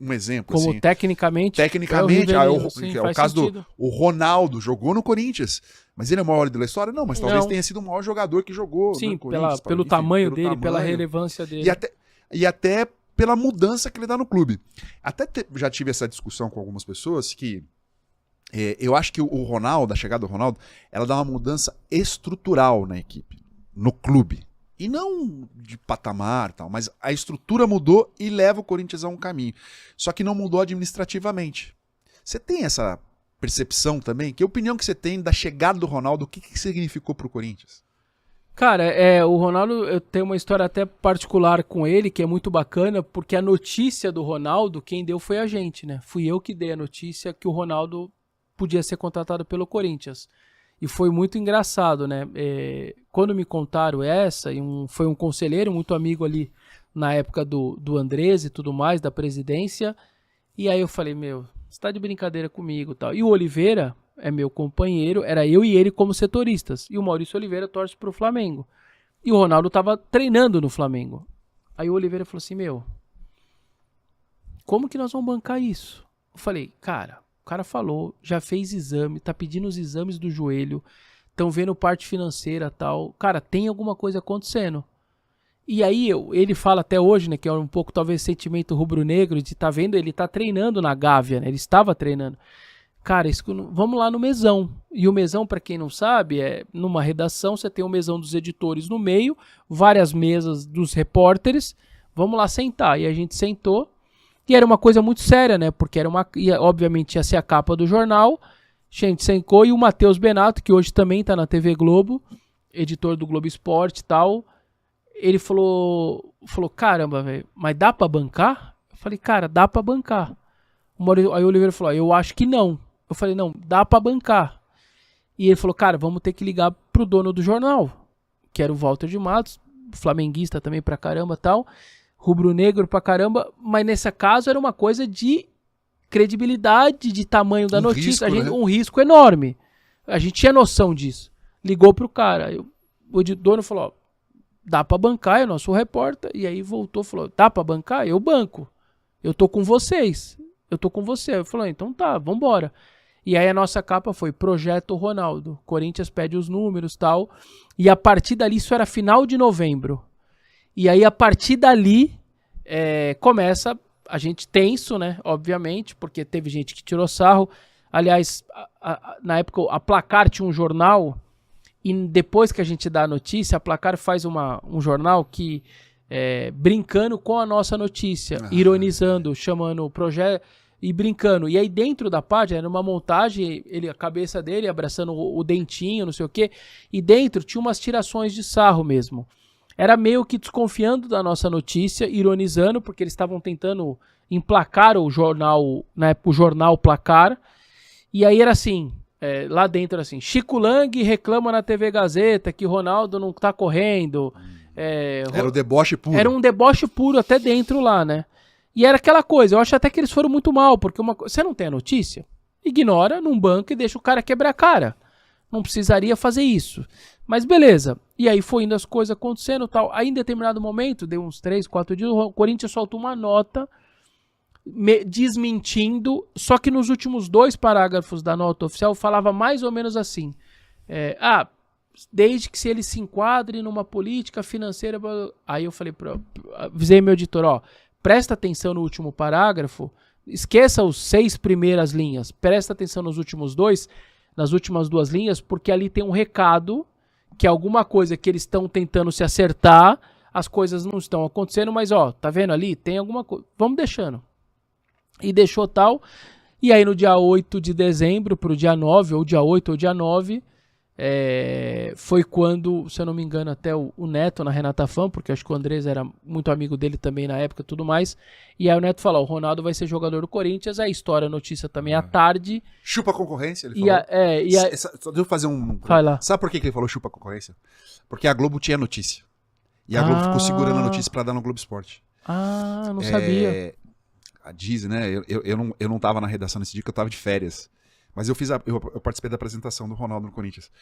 um exemplo. Como assim, tecnicamente é o caso do o Ronaldo, jogou no Corinthians, mas ele é o maior ídolo da história? Não, mas talvez tenha sido o maior jogador que jogou no Corinthians. Pelo tamanho dele, pela relevância dele. E até pela mudança que ele dá no clube. Já tive essa discussão com algumas pessoas que eu acho que o Ronaldo, a chegada do Ronaldo, ela dá uma mudança estrutural na equipe, no clube. E não de patamar, tal, mas a estrutura mudou e leva o Corinthians a um caminho. Só que não mudou administrativamente. Você tem essa percepção também? Que opinião que você tem da chegada do Ronaldo? O que significou para o Corinthians? Cara, o Ronaldo, eu tenho uma história até particular com ele, que é muito bacana, porque a notícia do Ronaldo, quem deu foi a gente, né? Fui eu que dei a notícia que o Ronaldo podia ser contratado pelo Corinthians. E foi muito engraçado, né? Quando me contaram essa, foi um conselheiro muito amigo ali na época do Andrés e tudo mais, da presidência. E aí eu falei, você tá de brincadeira comigo e tal. E o Oliveira é meu companheiro, era eu e ele como setoristas. E o Maurício Oliveira torce pro Flamengo. E o Ronaldo tava treinando no Flamengo. Aí o Oliveira falou assim, como que nós vamos bancar isso? Eu falei, cara... O cara falou, já fez exame, tá pedindo os exames do joelho, estão vendo parte financeira e tal. Cara, tem alguma coisa acontecendo. E aí, ele fala até hoje, né, que é um pouco talvez sentimento rubro-negro, de tá vendo, ele tá treinando na Gávea, né, ele estava treinando. Cara, vamos lá no mesão. E o mesão, para quem não sabe, numa redação, você tem o mesão dos editores no meio, várias mesas dos repórteres, vamos lá sentar. E a gente sentou. E era uma coisa muito séria, né? Porque obviamente ia ser a capa do jornal. Gente, sentou e o Matheus Benato, que hoje também tá na TV Globo, editor do Globo Esporte e tal. Ele falou caramba, velho, mas dá pra bancar? Eu falei, cara, dá pra bancar. Aí o Oliveira falou, eu acho que não. Eu falei, não, dá pra bancar. E ele falou, cara, vamos ter que ligar pro dono do jornal, que era o Walter de Matos, flamenguista também pra caramba e tal. Rubro-negro pra caramba, mas nesse caso era uma coisa de credibilidade, de tamanho da notícia, risco, né? Um risco enorme. A gente tinha noção disso. Ligou pro cara, o dono falou, dá pra bancar, é nosso repórter, e aí voltou, falou, dá pra bancar? Eu banco. Eu tô com vocês. Eu falei, então tá, vambora. E aí a nossa capa foi Projeto Ronaldo. Corinthians pede os números e tal. E a partir dali, isso era final de novembro. E aí, a partir dali, começa a gente tenso, né? Obviamente, porque teve gente que tirou sarro. Aliás, na época, a Placar tinha um jornal, e depois que a gente dá a notícia, a Placar faz um jornal que, brincando com a nossa notícia, ironizando, chamando o projeto e brincando. E aí, dentro da página, era uma montagem, a cabeça dele abraçando o dentinho, não sei o quê, e dentro tinha umas tirações de sarro mesmo. Era meio que desconfiando da nossa notícia, ironizando, porque eles estavam tentando emplacar o jornal, na época o jornal Placar. E aí era assim, lá dentro era assim, Chico Lang reclama na TV Gazeta que Ronaldo não tá correndo. Era o deboche puro. Era um deboche puro até dentro lá, né? E era aquela coisa, eu acho até que eles foram muito mal, porque você não tem a notícia? Ignora num banco e deixa o cara quebrar a cara. Não precisaria fazer isso. Mas beleza. E aí foi indo as coisas acontecendo e tal. Aí em determinado momento, deu uns 3, 4 dias, o Corinthians soltou uma nota desmentindo, só que nos últimos 2 parágrafos da nota oficial falava mais ou menos assim. Desde que se ele se enquadre numa política financeira... Aí eu falei, avisei meu editor, presta atenção no último parágrafo, esqueça os 6 primeiras linhas, presta atenção nos últimos 2, nas últimas 2 linhas, porque ali tem um recado que é alguma coisa que eles estão tentando se acertar, as coisas não estão acontecendo, mas tá vendo ali? Tem alguma coisa, vamos deixando. E deixou tal, e aí no dia 8 de dezembro pro dia 9, ou dia 8 ou dia 9, foi quando, se eu não me engano, até o Neto na Renata Fã, porque acho que o Andrés era muito amigo dele também na época e tudo mais, e aí o Neto falou, o Ronaldo vai ser jogador do Corinthians, a história, a notícia também à tarde. Chupa a concorrência, ele falou. Só deixa eu fazer Vai lá. Sabe por que ele falou chupa a concorrência? Porque a Globo tinha notícia. E a Globo ficou segurando a notícia pra dar no Globo Esporte. Não sabia. Dizem, né? Eu não tava na redação nesse dia, que eu tava de férias. Mas eu participei da apresentação do Ronaldo no Corinthians.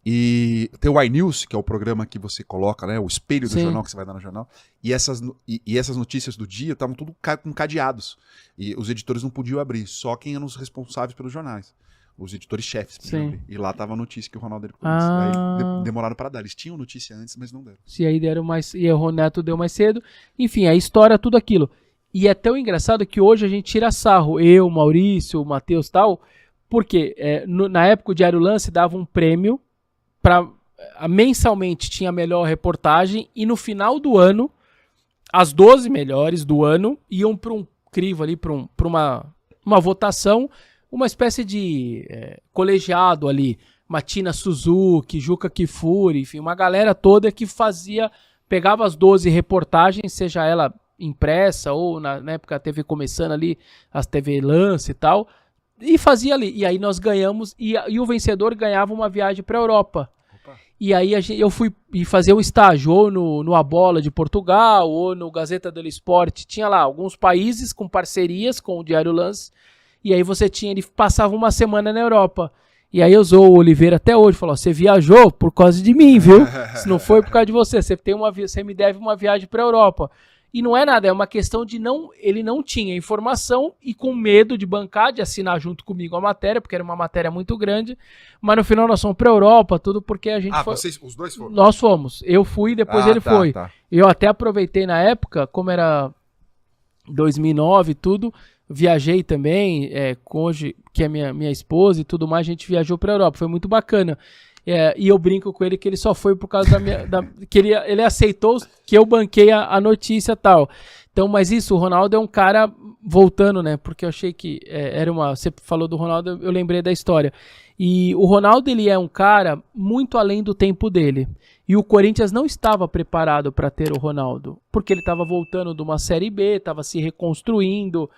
E tem o iNews, que é o programa que você coloca, né? O espelho do Sim. jornal que você vai dar no jornal. E essas notícias do dia estavam tudo com cadeados. E os editores não podiam abrir, só quem eram os responsáveis pelos jornais. Os editores-chefes podiam Sim. abrir. E lá tava a notícia que o Ronaldo era Corinthians. Ah. Aí demoraram para dar. Eles tinham notícia antes, mas não deram. E aí deram mais. E o Neto deu mais cedo. Enfim, a história, tudo aquilo. E é tão engraçado que hoje a gente tira sarro. Eu, Maurício, Matheus e tal. Porque na época o Diário Lance dava um prêmio para. Mensalmente tinha a melhor reportagem. E no final do ano, as 12 melhores do ano iam para um crivo ali, para uma votação. Uma espécie de colegiado ali. Matina Suzuki, Juca Kifuri, enfim, uma galera toda que pegava as 12 reportagens, seja ela impressa ou na época a TV começando ali, as TV Lance e tal, e fazia ali. E aí nós ganhamos, e o vencedor ganhava uma viagem para a Europa. Opa. E aí eu fui fazer um estágio, ou no A Bola de Portugal, ou no Gazeta dello Sport. Tinha lá alguns países com parcerias com o Diário Lance, e aí ele passava uma semana na Europa. E aí eu usou o Oliveira até hoje, falou, você viajou por causa de mim, viu? Se não foi por causa de você, você me deve uma viagem para a Europa. E não é nada, é uma questão de ele não tinha informação e com medo de bancar, de assinar junto comigo a matéria, porque era uma matéria muito grande, mas no final nós fomos para a Europa, tudo porque a gente foi... vocês, os dois foram? Nós fomos, eu fui, depois ele foi. Tá. Eu até aproveitei na época, como era 2009 e tudo... Viajei também, hoje, que é minha esposa e tudo mais, a gente viajou pra Europa, foi muito bacana. E eu brinco com ele que ele só foi por causa que ele aceitou que eu banquei a notícia e tal. Então, mas isso, o Ronaldo é um cara, voltando, né, porque eu achei que você falou do Ronaldo, eu lembrei da história. E o Ronaldo, ele é um cara muito além do tempo dele. E o Corinthians não estava preparado para ter o Ronaldo, porque ele estava voltando de uma Série B, estava se reconstruindo.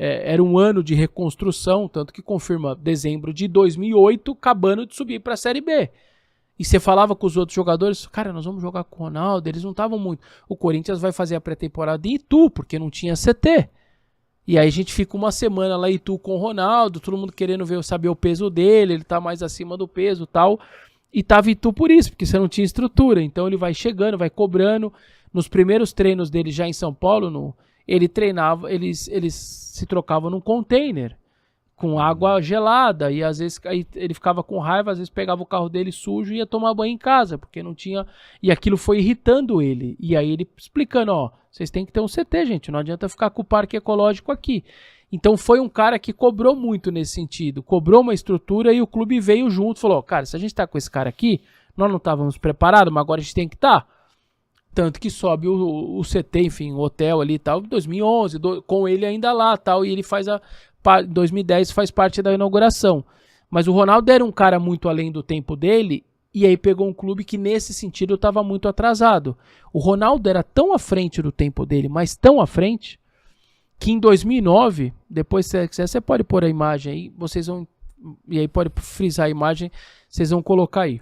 Era um ano de reconstrução, tanto que confirma dezembro de 2008, acabando de subir para a Série B. E você falava com os outros jogadores, cara, nós vamos jogar com o Ronaldo, eles não estavam muito. O Corinthians vai fazer a pré-temporada em Itu, porque não tinha CT. E aí a gente fica uma semana lá em Itu com o Ronaldo, todo mundo querendo saber o peso dele, ele tá mais acima do peso e tal. E tava em Itu por isso, porque você não tinha estrutura. Então ele vai chegando, vai cobrando. Nos primeiros treinos dele já em São Paulo, ele treinava, eles se trocavam num container com água gelada e às vezes aí ele ficava com raiva, às vezes pegava o carro dele sujo e ia tomar banho em casa, porque não tinha, e aquilo foi irritando ele. E aí ele explicando, vocês têm que ter um CT, gente, não adianta ficar com o parque ecológico aqui. Então foi um cara que cobrou muito nesse sentido, cobrou uma estrutura e o clube veio junto, falou, cara, se a gente tá com esse cara aqui, nós não estávamos preparados, mas agora a gente tem que estar. Tanto que sobe o CT, enfim, o hotel ali e tal, em 2011, com ele ainda lá tal, e ele em 2010 faz parte da inauguração. Mas o Ronaldo era um cara muito além do tempo dele, e aí pegou um clube que nesse sentido estava muito atrasado. O Ronaldo era tão à frente do tempo dele, mas tão à frente, que em 2009, depois se você quiser, você pode pôr a imagem aí, e aí pode frisar a imagem, vocês vão colocar aí.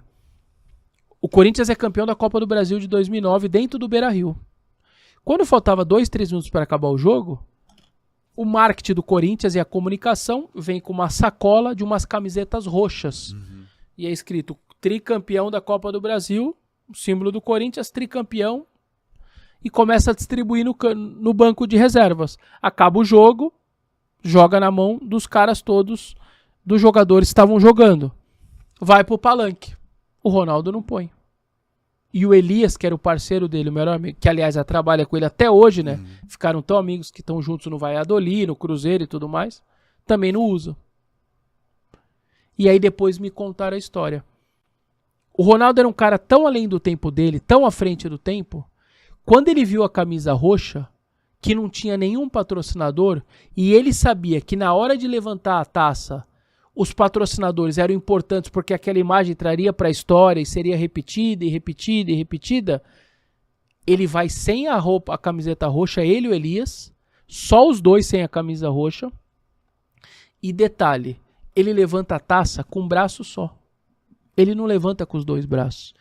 O Corinthians é campeão da Copa do Brasil de 2009 dentro do Beira-Rio. Quando faltava 2-3 minutos para acabar o jogo, o marketing do Corinthians e a comunicação vem com uma sacola de umas camisetas roxas. Uhum. E é escrito tricampeão da Copa do Brasil, o símbolo do Corinthians, tricampeão, e começa a distribuir no banco de reservas. Acaba o jogo, joga na mão dos caras todos, dos jogadores que estavam jogando. Vai pro palanque. O Ronaldo não põe. E o Elias, que era o parceiro dele, o melhor amigo, que aliás trabalha com ele até hoje, né? Ficaram tão amigos que estão juntos no Valladolid, no Cruzeiro e tudo mais, também não usa. E aí depois me contaram a história. O Ronaldo era um cara tão além do tempo dele, tão à frente do tempo, quando ele viu a camisa roxa, que não tinha nenhum patrocinador, e ele sabia que na hora de levantar a taça, os patrocinadores eram importantes porque aquela imagem traria para a história e seria repetida e repetida e repetida, ele vai sem a camiseta roxa, ele e o Elias, só os dois sem a camisa roxa, e detalhe, ele levanta a taça com um braço só. Ele não levanta com os dois braços.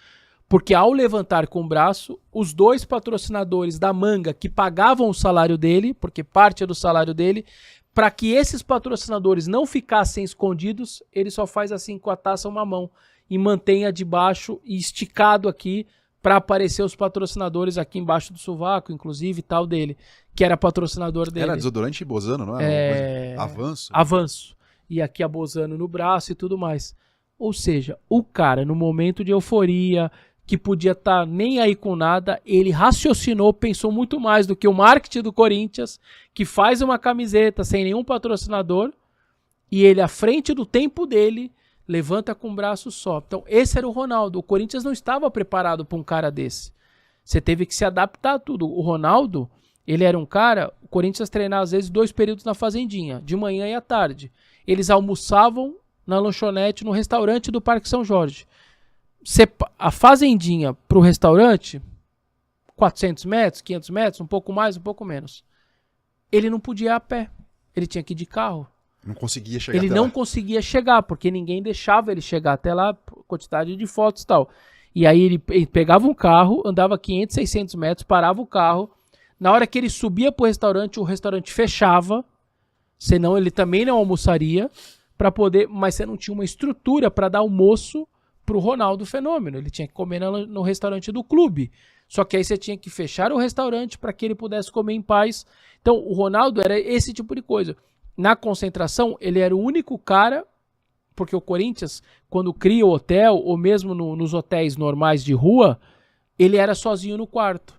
Porque ao levantar com o braço, os dois patrocinadores da manga que pagavam o salário dele, porque parte é do salário dele, para que esses patrocinadores não ficassem escondidos, ele só faz assim com a taça uma mão. e mantenha de baixo e esticado aqui para aparecer os patrocinadores aqui embaixo do sovaco, inclusive, tal dele, que era patrocinador dele. Era desodorante Bozano, não era? Avanço. Avanço. E aqui a Bozano no braço e tudo mais. Ou seja, o cara, no momento de euforia, que podia estar nem aí com nada, ele raciocinou, pensou muito mais do que o marketing do Corinthians, que faz uma camiseta sem nenhum patrocinador, e ele, à frente do tempo dele, levanta com o braço só. Então, esse era o Ronaldo. O Corinthians não estava preparado para um cara desse. Você teve que se adaptar a tudo. O Ronaldo, ele era um cara... O Corinthians treinava, às vezes, 2 períodos na fazendinha, de manhã e à tarde. Eles almoçavam na lanchonete, no restaurante do Parque São Jorge. A fazendinha para o restaurante, 400 metros, 500 metros, um pouco mais, um pouco menos. Ele não podia ir a pé. Ele tinha que ir de carro. Não conseguia chegar Ele até não lá. conseguia chegar, porque ninguém deixava ele chegar até lá, quantidade de fotos e tal. E aí ele pegava um carro, andava 500, 600 metros, parava o carro. Na hora que ele subia pro restaurante, o restaurante fechava, senão ele também não almoçaria, para poder, mas você não tinha uma estrutura para dar almoço pro Ronaldo Fenômeno. Ele tinha que comer no restaurante do clube. Só que aí você tinha que fechar o restaurante para que ele pudesse comer em paz. Então o Ronaldo era esse tipo de coisa. Na concentração, ele era o único cara, porque o Corinthians, quando cria o hotel, ou mesmo nos hotéis normais de rua, ele era sozinho no quarto.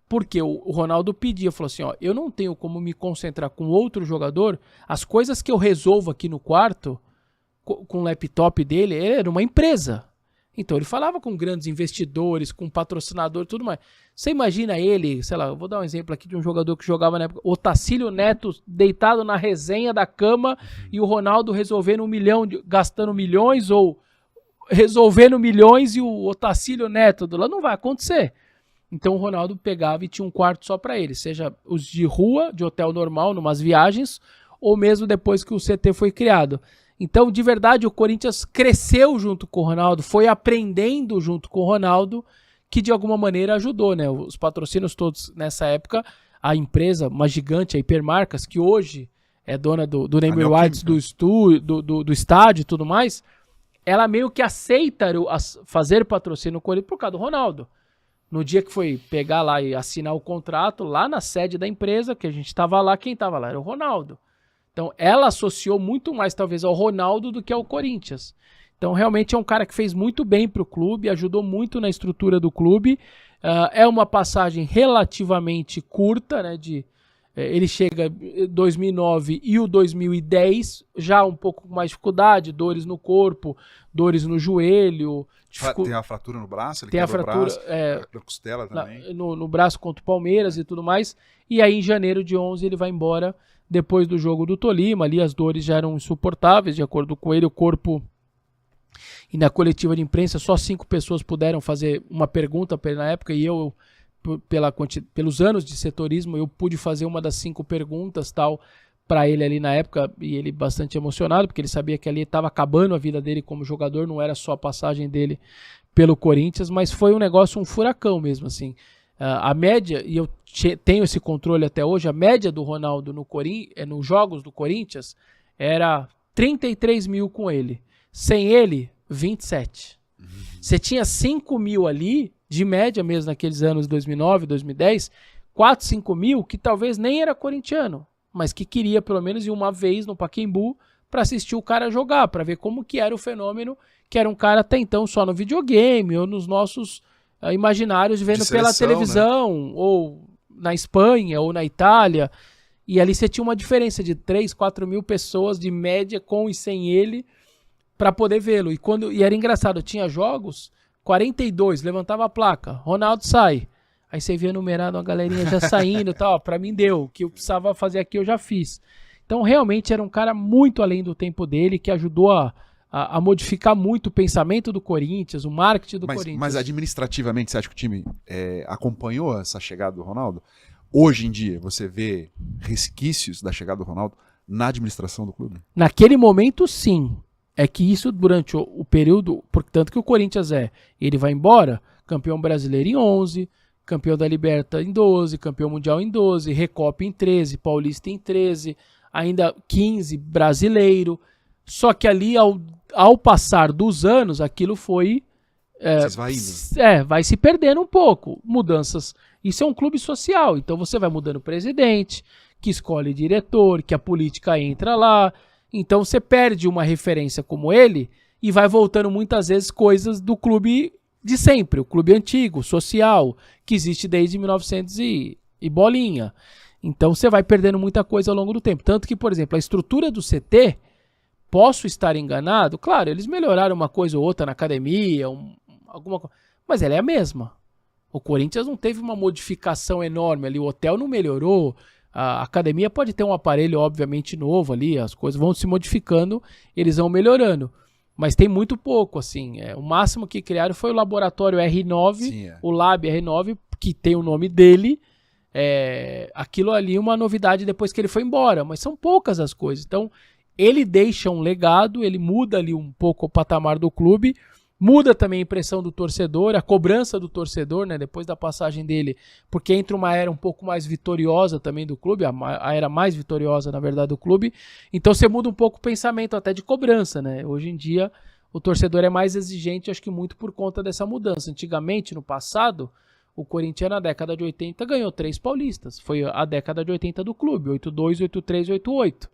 Porque o Ronaldo pedia, falou assim, ó, eu não tenho como me concentrar com outro jogador, as coisas que eu resolvo aqui no quarto, com o laptop dele, ele era uma empresa. Então ele falava com grandes investidores, com patrocinador e tudo mais. Você imagina ele, sei lá, eu vou dar um exemplo aqui de um jogador que jogava na época, o Otacílio Neto deitado na resenha da cama e o Ronaldo resolvendo gastando milhões, ou resolvendo milhões e o Otacílio Neto do lado. Não vai acontecer. Então o Ronaldo pegava e tinha um quarto só para ele, seja os de rua, de hotel normal, numas viagens, ou mesmo depois que o CT foi criado. Então, de verdade, o Corinthians cresceu junto com o Ronaldo, foi aprendendo junto com o Ronaldo, que de alguma maneira ajudou, né? Os patrocínios todos nessa época, a empresa, uma gigante, a Hipermarcas, que hoje é dona do name rights do estádio e tudo mais, ela meio que aceita fazer patrocínio no Corinthians por causa do Ronaldo. No dia que foi pegar lá e assinar o contrato, lá na sede da empresa, que a gente estava lá, quem estava lá era o Ronaldo. Então, ela associou muito mais, talvez, ao Ronaldo do que ao Corinthians. Então, realmente é um cara que fez muito bem para o clube, ajudou muito na estrutura do clube. É uma passagem relativamente curta, né? Ele chega em 2009 e o 2010, já um pouco com mais dificuldade, dores no corpo, dores no joelho. Tem a fratura no braço, ele tem a quebra fratura, o braço, na costela também. No braço contra o Palmeiras e tudo mais. E aí, em janeiro de 11, ele vai embora. Depois do jogo do Tolima, ali as dores já eram insuportáveis, de acordo com ele, o corpo... E na coletiva de imprensa, só 5 pessoas puderam fazer uma pergunta para ele na época, e eu, pelos anos de setorismo, eu pude fazer uma das 5 perguntas tal para ele ali na época, e ele bastante emocionado, porque ele sabia que ali estava acabando a vida dele como jogador, não era só a passagem dele pelo Corinthians, mas foi um negócio, um furacão mesmo, assim. A média, e eu tenho esse controle até hoje, a média do Ronaldo nos jogos do Corinthians era 33 mil com ele. Sem ele, 27. Você tinha 5 mil ali, de média mesmo naqueles anos 2009, 2010, 4, 5 mil que talvez nem era corintiano, mas que queria pelo menos ir uma vez no Pacaembu para assistir o cara jogar, para ver como que era o Fenômeno, que era um cara até então só no videogame ou nos nossos imaginários vendo de seleção, pela televisão, né? Ou na Espanha, ou na Itália, e ali você tinha uma diferença de 3, 4 mil pessoas de média com e sem ele para poder vê-lo, e era engraçado, tinha jogos, 42, levantava a placa, Ronaldo sai, aí você via numerado, uma galerinha já saindo e tal, pra mim deu, o que eu precisava fazer aqui eu já fiz. Então realmente era um cara muito além do tempo dele, que ajudou a modificar muito o pensamento do Corinthians, o marketing do Corinthians. Mas administrativamente, você acha que o time acompanhou essa chegada do Ronaldo? Hoje em dia, você vê resquícios da chegada do Ronaldo na administração do clube? Naquele momento, sim. É que isso durante o período, portanto que o Corinthians ele vai embora, campeão brasileiro em 11, campeão da Liberta em 12, campeão mundial em 12, Recopa em 13, Paulista em 13, ainda 15, brasileiro. Só que ali, ao passar dos anos, aquilo foi... vai se perdendo um pouco. Mudanças. Isso é um clube social, então você vai mudando o presidente, que escolhe diretor, que a política entra lá. Então você perde uma referência como ele e vai voltando muitas vezes coisas do clube de sempre, o clube antigo, social, que existe desde 1900 e bolinha. Então você vai perdendo muita coisa ao longo do tempo. Tanto que, por exemplo, a estrutura do CT, posso estar enganado, claro, eles melhoraram uma coisa ou outra na academia, alguma coisa, mas ela é a mesma. O Corinthians não teve uma modificação enorme ali, o hotel não melhorou, a academia pode ter um aparelho obviamente novo ali, as coisas vão se modificando, eles vão melhorando, mas tem muito pouco, assim, o máximo que criaram foi o laboratório R9, sim, o Lab R9, que tem o nome dele, aquilo ali é uma novidade depois que ele foi embora, mas são poucas as coisas, então ele deixa um legado, ele muda ali um pouco o patamar do clube, muda também a impressão do torcedor, a cobrança do torcedor, né, depois da passagem dele, porque entra uma era um pouco mais vitoriosa também do clube, a era mais vitoriosa, na verdade, do clube. Então você muda um pouco o pensamento até de cobrança, né? Hoje em dia o torcedor é mais exigente, acho que muito por conta dessa mudança. Antigamente, no passado, o Corinthians na década de 80 ganhou 3 paulistas. Foi a década de 80 do clube, 82, 83, 88.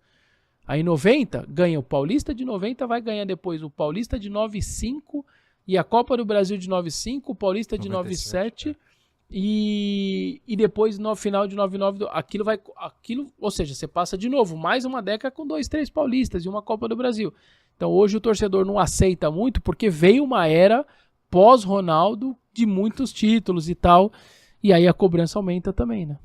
Aí em 90, ganha o Paulista de 90, vai ganhar depois o Paulista de 95 e a Copa do Brasil de 95, o Paulista de 97 e depois no final de 99, ou seja, você passa de novo mais uma década com 2, 3 paulistas e uma Copa do Brasil. Então hoje o torcedor não aceita muito porque veio uma era pós-Ronaldo de muitos títulos e tal, e aí a cobrança aumenta também, né?